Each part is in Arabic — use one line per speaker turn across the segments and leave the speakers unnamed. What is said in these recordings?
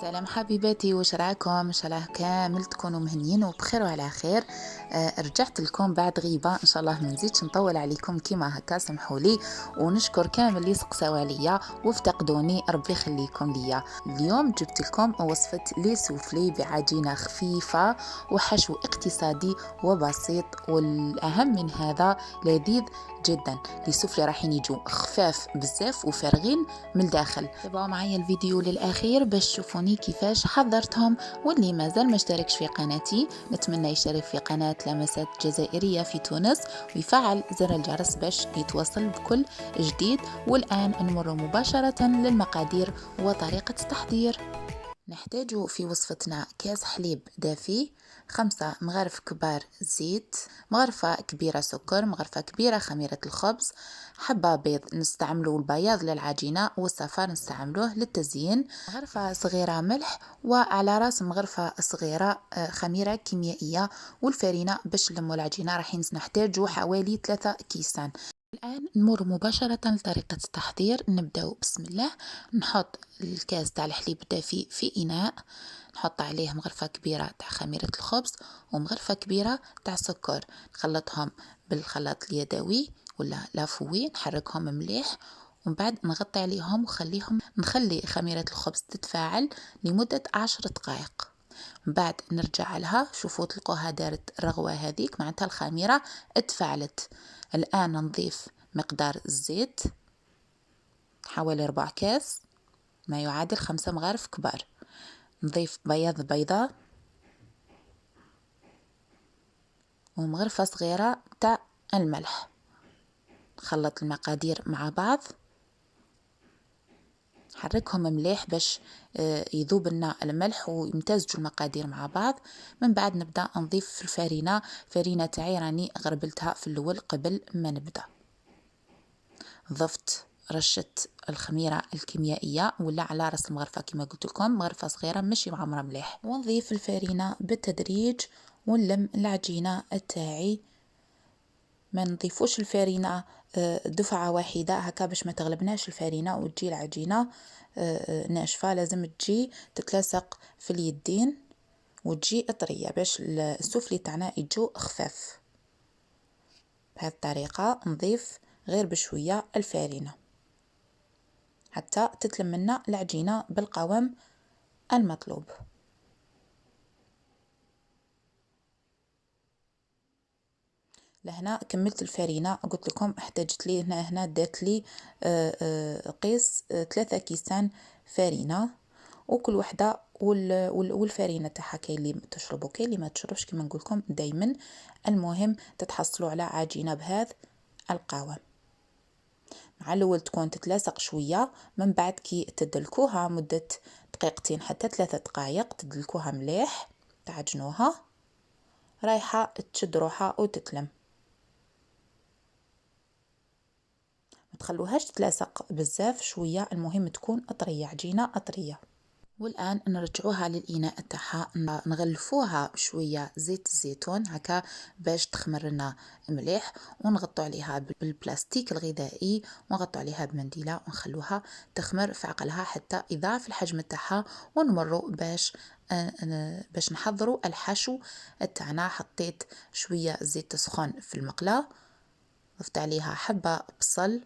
سلام حبيباتي، وش راكم؟ ان شاء الله كامل تكونوا مهنيين وبخير وعلى خير. رجعت لكم بعد غيبه، ان شاء الله ما نزيدش نطول عليكم كيما هكا، سمحوا لي. ونشكر كامل اللي سقساو عليا وافتقدوني، ربي يخليكم ليا. اليوم جبت لكم وصفه لي سوفلي بعجينه خفيفه وحشو اقتصادي وبسيط، والاهم من هذا لذيذ جدا. لي سوفلي راحين يجوا خفاف بزاف وفارغين من الداخل. تابعوا معايا الفيديو للاخير باش تشوفوني كيفاش حضرتهم. واللي مازال ما اشتركش في قناتي نتمنى يشترك في قناة لمسات جزائرية في تونس ويفعل زر الجرس باش يتوصل بكل جديد. والآن نمر مباشرة للمقادير وطريقة التحضير. نحتاج في وصفتنا كاس حليب دافي، 5 مغارف كبار زيت، مغرفة كبيرة سكر، مغرفة كبيرة خميرة الخبز، حبة بيض نستعملوا البياض للعجينة والصفار نستعملوه للتزيين، مغرفة صغيرة ملح، وعلى راس مغرفة صغيرة خميرة كيميائية، والفارينة باش نلموا العجينة راح نحتاجوا حوالي 3 كيسان. الآن نمر مباشرة لطريقة التحضير. نبدأ بسم الله. نحط الكاس تاع الحليب الدافي في إناء، نحط عليه مغرفة كبيرة تاع خميرة الخبز ومغرفة كبيرة تاع سكر، نخلطهم بالخلاط اليدوي ولا لافوي، نحركهم مليح ومن بعد نغطي عليهم وخليهم. نخلي خميرة الخبز تتفاعل لمدة 10 دقائق، من بعد نرجع لها. شوفوا تلقوها دارت رغوة، هذيك معناتها الخميرة اتفاعلت. الآن نضيف مقدار الزيت حوالي 4 كاس، ما يعادل 5 مغارف كبار. نضيف بياض بيضة ومغرفة صغيرة تاع الملح. نخلط المقادير مع بعض، نحركهم مليح باش يذوب لنا الملح ويمتزجوا المقادير مع بعض. من بعد نبدا نضيف الفارينه. فرينه تاعي راني غربلتها في الاول قبل ما نبدا. ضفت رشة الخميرة الكيميائية ولا على راس المغرفة كما قلت لكم، مغرفة صغيرة ماشي معمرة مليح، ونضيف الفارينة بالتدريج ونلم العجينة تاعي. ما نضيفوش الفارينة دفعة واحدة هكا باش ما تغلبناش الفارينة وتجي العجينة ناشفة، لازم تجي تتلاصق في اليدين وتجي طرية باش السفلي تاعنا يجو خفاف. بهذه الطريقة نضيف غير بشوية الفارينة حتى تتلم لنا العجينة بالقوام المطلوب. لهنا كملت الفارينة، قلت لكم احتاجت لي هنا دات لي قيس 3 كيسان فارينة، وكل وحده والفارينه تاعها كاين اللي تشرب وكاين اللي ما تشربش كما نقول لكم دائما. المهم تتحصلوا على عجينه بهذا القوام. مع الاول تكون تتلاصق شويه، من بعد كي تدلكوها مده دقيقتين حتى 3 دقائق تدلكوها مليح تعجنوها، رايحه تشد روحها وتتلم. ما تخلوهاش تتلاصق بزاف، شويه المهم تكون طريه، عجينه طريه. والآن نرجعوها للإناء تاعها، نغلفوها بشوية زيت الزيتون هكا باش تخمر لنا مليح، ونغطو عليها بالبلاستيك الغذائي ونغطو عليها بمنديلة ونخلوها تخمر في عقلها حتى يضاعف الحجم تاعها. ونمروا باش نحضروا الحشو تاعنا. حطيت شوية زيت سخون في المقلاة، ضفت عليها حبة بصل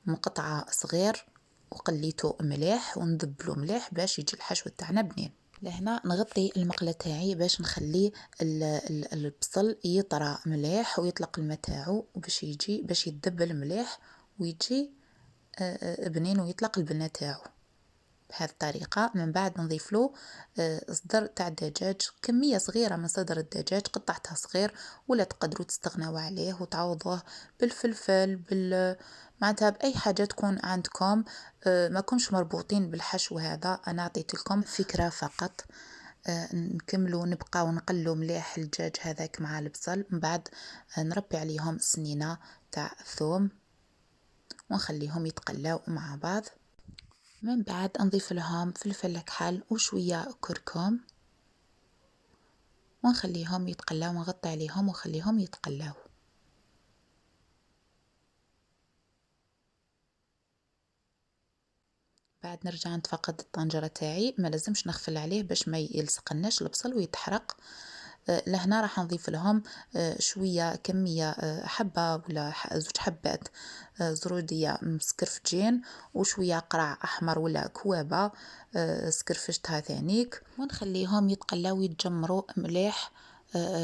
مقطعة صغير وقليته مليح ونذبلو مليح باش يجي الحشو تاعنا بنين. لهنا نغطي المقله تاعي باش نخلي البصل يطرى مليح ويطلق الماء تاعو باش يتذبل مليح ويجي بنين ويطلق البنه تاعو بهذه الطريقه. من بعد نضيف له صدر تاع الدجاج، كميه صغيره من صدر الدجاج قطعتها صغير، ولا تقدروا تستغنوا عليه وتعوضوه بالفلفل معناتها باي حاجه تكون عندكم. ما كنش مربوطين بالحشو هذا، انا اعطيت لكم فكره فقط. نكملوا نبقى ونقلوا مليح الدجاج هذاك مع البصل. من بعد نربي عليهم سنينه تاع ثوم ونخليهم يتقلاو مع بعض. من بعد نضيف لهم فلفل كحل وشوية كركم ونخليهم يتقلاو ونغطي عليهم ونخليهم يتقلاو. بعد نرجع نتفقد الطنجرة تاعي، ما لازمش نغفل عليه باش ما يلصقناش البصل ويتحرق. لهنا راح نضيف لهم شوية كمية حبة ولا زوج حبات زرودية مسكرفجين، وشوية قرع أحمر ولا كوابة سكرفجتها ثانيك، ونخليهم يتقلاو ويتجمروا مليح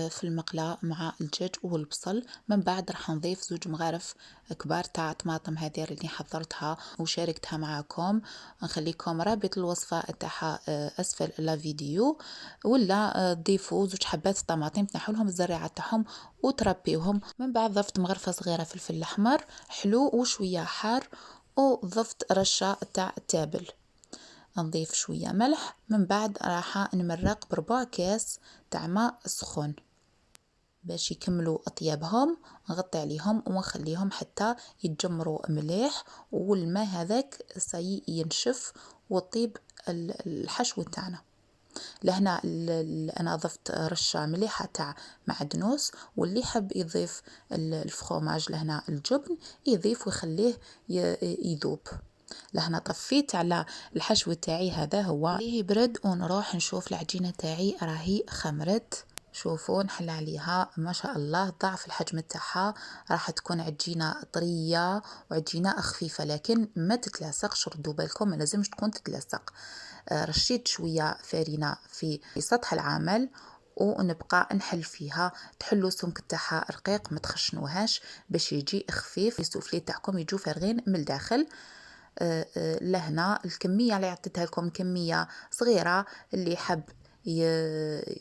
في المقلاة مع الدجاج والبصل. من بعد راح نضيف زوج مغارف كبار تاع طماطم هذير اللي حضرتها وشاركتها معكم. نخليكم رابط الوصفة تاعها أسفل لا فيديو، ولا تضيفوا زوج حبات طماطم تنحوا لهم الزريعة تاعهم وتربيوهم. من بعد ضفت مغرفة صغيرة فلفل الأحمر حلو وشوية حار، وضفت رشة تاع التابل، نضيف شوية ملح. من بعد راح نمرق بربع كاس تاع ماء سخون باش يكملوا اطيابهم. نغطي عليهم ونخليهم حتى يتجمروا مليح، والماء هذاك سي ينشف وطيب الحشو تاعنا. لهنا انا ضفت رشه مليحه تاع معدنوس، واللي حب يضيف الفخوماج لهنا الجبن يضيف ويخليه يذوب. لهنا طفيت على الحشو تاعي هذا هو اللي يبرد، ونروح نشوف العجينه تاعي راهي خمرت. شوفوا نحل عليها ما شاء الله ضعف الحجم تاعها، راح تكون عجينه طريه وعجينه خفيفه لكن ما تتلاصقش. ردوا بالكم ما لازمش تكون تتلاصق. رشيت شويه فارينه في سطح العمل ونبقى نحل فيها. تحلوا السمك تاعها رقيق ما تخشنوهاش باش يجي خفيف. السوفلي تاعكم يجوا فارغين من الداخل. لهنا الكمية اللي عطيتها لكم كمية صغيرة، اللي حب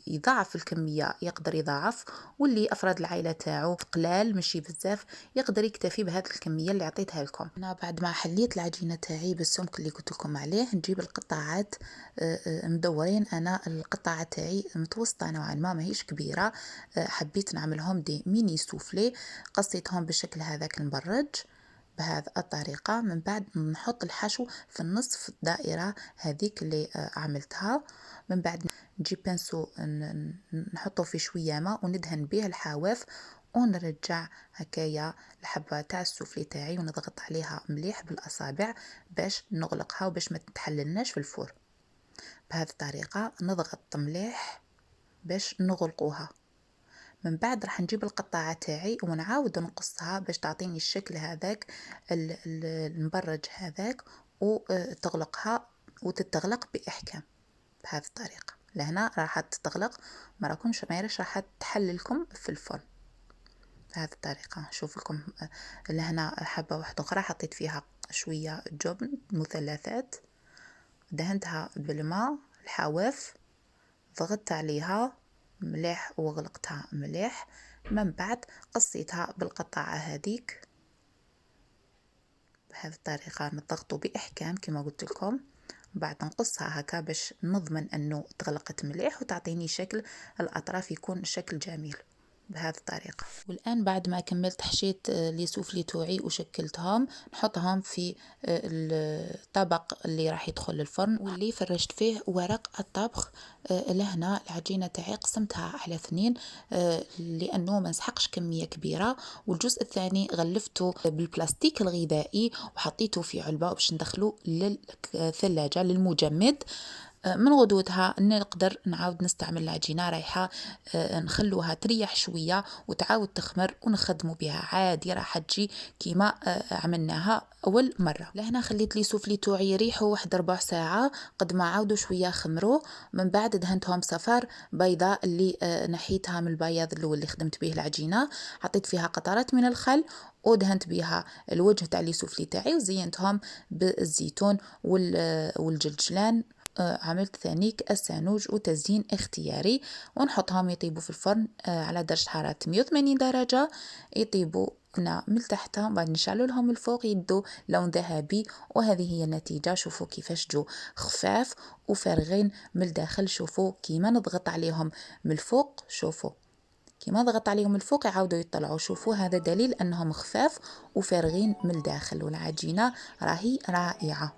يضاعف الكمية يقدر يضاعف، واللي أفراد العائلة تاعو قلال ماشي بزاف يقدر يكتفي بهذه الكمية اللي عطيتها لكم. أنا بعد ما حليت العجينة تاعي بالسمك اللي قلت لكم عليه نجيب القطعات مدورين. أنا القطعة تاعي متوسطة نوعا ما ماهيش كبيرة، حبيت نعملهم دي ميني سوفلي، قصيتهم بالشكل هذاك المبرج بهذه الطريقة. من بعد نحط الحشو في النصف الدائرة هذيك اللي عملتها. من بعد نجيب بانسو نحطه في شوية ماء وندهن به الحواف، ونرجع هكايا الحبة تاع السوفلي تاعي ونضغط عليها مليح بالأصابع باش نغلقها وباش ما تتحللناش في الفور. بهذه الطريقة نضغط مليح باش نغلقوها. من بعد راح نجيب القطعة تاعي ونعاود نقصها باش تعطيني الشكل هذاك المبرج هذاك، وتغلقها وتتغلق بإحكام بهذه الطريقة. لهنا راح تتغلق ما راكمش راح تحللكم في الفرن بهذه الطريقة. شوف لكم لهنا حبة واحدة أخرى حطيت فيها شوية جبن مثلثات، دهنتها بالماء الحواف، ضغطت عليها مليح وغلقتها مليح. من بعد قصيتها بالقطعة هذيك بهذه الطريقة، نضغطوا بإحكام كما قلت لكم. بعد نقصها هكا باش نضمن أنه تغلقت مليح وتعطيني شكل الأطراف يكون شكل جميل بهذه الطريقة. والآن بعد ما كملت حشيت لي سوفلي توعي وشكلتهم، نحطهم في الطبق اللي راح يدخل للفرن واللي فرشت فيه ورق الطبخ. لهنا العجينة تاعي قسمتها على 2 لأنه ما نسحقش كمية كبيرة، والجزء الثاني غلفته بالبلاستيك الغذائي وحطيته في علبة باش ندخله للثلاجة للمجمد. من غدوتها نقدر نعاود نستعمل العجينة رايحة، نخلوها تريح شوية وتعاود تخمر ونخدموا بها عادي، راح تجي كيما عملناها أول مرة. لهنا خليت لي سوفلي توعي يريحوا واحد 4 ساعة قد ما عاودوا شوية خمروا. من بعد دهنتهم صفار بيضاء اللي نحيتها من البياض الأول اللي خدمت به العجينة، حطيت فيها قطرات من الخل ودهنت بها الوجه تاع لي سوفلي تاعي وزينتهم بالزيتون والجلجلان. عملت ثانيك السانوج وتزيين اختياري، ونحطهم يطيبوا في الفرن على درجة حرارة 180 درجة يطيبوا من التحت، بعد نشعلوا لهم الفوق يدوا لون ذهبي، وهذه هي النتيجة. شوفوا كيفاش جو خفاف وفارغين من الداخل. شوفوا كيما نضغط عليهم من الفوق، شوفوا كيما ضغط عليهم الفوق يعاودوا يطلعوا. شوفوا هذا دليل أنهم خفاف وفارغين من الداخل، والعجينة راهي رائعة.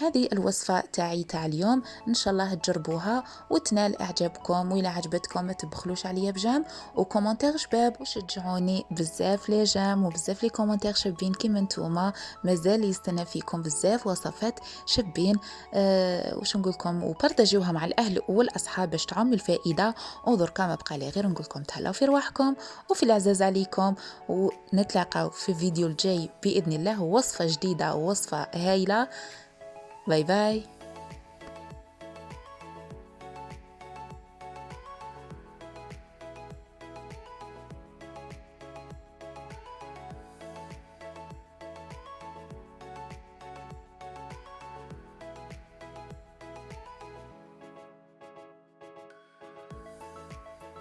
هذه الوصفة تاعي تاع اليوم، ان شاء الله تجربوها وتنال اعجابكم، وإلا عجبتكم ما تبخلوش عليا بجام وكومنتير شباب وشجعوني بزاف لي جام وبزاف لي كومنتير شابين كيما نتوما. مازال يستنى فيكم بزاف وصفات شابين. واش نقولكم، وبارطاجيوها مع الاهل والاصحاب باش تعم الفائده. ودركا ما بقى لي غير نقولكم تهلاو في رواحكم وفي العزاز عليكم، ونتلاقاو في الفيديو الجاي باذن الله، وصفه جديده ووصفه هايله. باي باي.